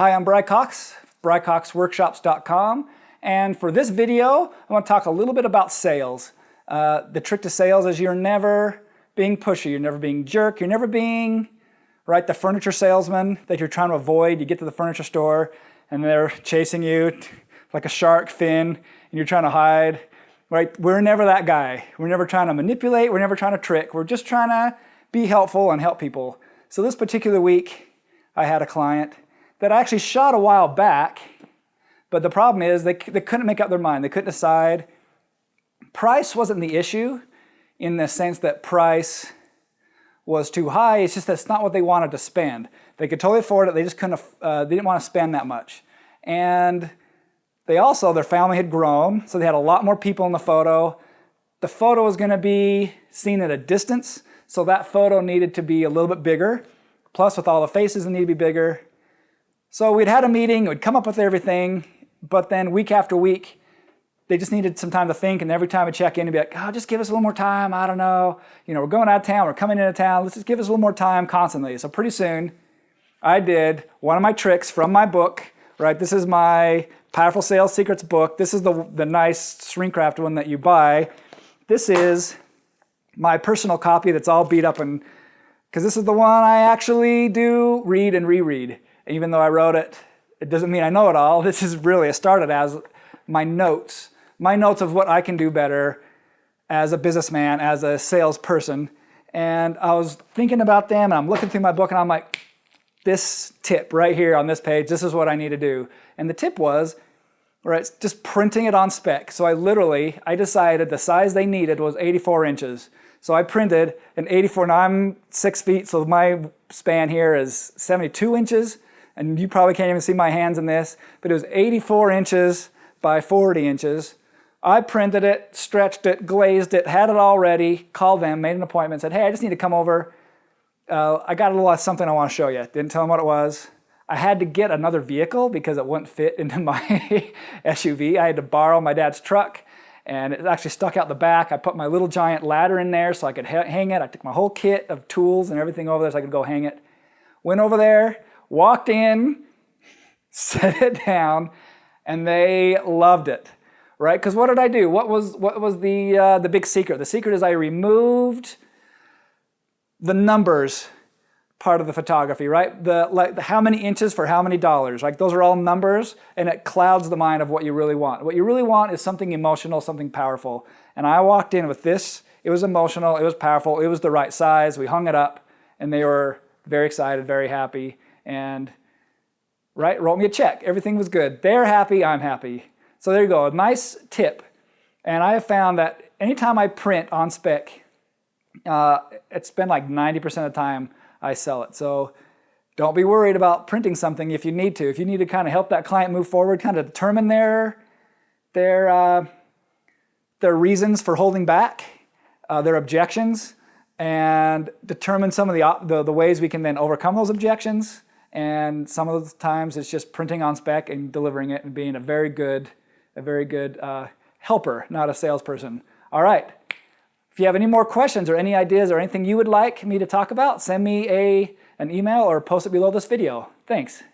Hi, I'm Bry Cox, BryCoxWORKSHOPS.com, and for this video, I want to talk a little bit about sales. The trick to sales is you're never being pushy, you're never being jerk, you're never being the furniture salesman that you're trying to avoid. You get to the furniture store and they're chasing you like a shark fin and you're trying to hide. Right? We're never that guy. We're never trying to manipulate, we're never trying to trick. We're just trying to be helpful and help people. So this particular week, I had a client that I actually shot a while back, but the problem is they couldn't make up their mind. They couldn't decide. Price wasn't the issue in the sense that price was too high. It's just that's not what they wanted to spend. They could totally afford it. They just couldn't. They didn't want to spend that much. And they also, their family had grown, so they had a lot more people in the photo. The photo was going to be seen at a distance, so that photo needed to be a little bit bigger. Plus, with all the faces, it needed to be bigger. So we'd had a meeting, we'd come up with everything, but then week after week, they just needed some time to think, and every time I check in, they'd be like, oh, just give us a little more time, I don't know. We're going out of town, we're coming into town, let's just give us a little more time constantly. So pretty soon, I did one of my tricks from my book, right? This is my Powerful Sales Secrets book. This is the nice shrink wrapped one that you buy. This is my personal copy that's all beat up, because this is the one I actually do read and reread. Even though I wrote it, it doesn't mean I know it all. This is really, it started as my notes of what I can do better as a businessman, as a salesperson. And I was thinking about them, and I'm looking through my book, and I'm like, this tip right here on this page, this is what I need to do. And the tip was, just printing it on spec. So I decided the size they needed was 84 inches. So I printed an 84, now I'm 6 feet, so my span here is 72 inches. And you probably can't even see my hands in this, but it was 84 inches by 40 inches. I printed it, stretched it, glazed it, had it all ready, called them, made an appointment, said, hey, I just need to come over. I got a little something I want to show you. Didn't tell them what it was. I had to get another vehicle because it wouldn't fit into my SUV. I had to borrow my dad's truck, and it actually stuck out the back. I put my little giant ladder in there so I could hang it. I took my whole kit of tools and everything over there so I could go hang it. Went over there, walked in, set it down, and they loved it, right? Because what did I do? What was the big secret? The secret is I removed the numbers part of the photography, right? The how many inches for how many dollars. Like those are all numbers, and it clouds the mind of what you really want. What you really want is something emotional, something powerful. And I walked in with this. It was emotional. It was powerful. It was the right size. We hung it up, and they were very excited, very happy. And wrote me a check. Everything was good. They're happy, I'm happy. So there you go, a nice tip. And I have found that anytime I print on spec, it's been like 90% of the time I sell it. So don't be worried about printing something if you need to. If you need to kind of help that client move forward, kind of determine their reasons for holding back, their objections, and determine some of the ways we can then overcome those objections. And some of the times it's just printing on spec and delivering it and being a very good helper, not a salesperson. All right. If you have any more questions or any ideas or anything you would like me to talk about, send me an email or post it below this video. Thanks.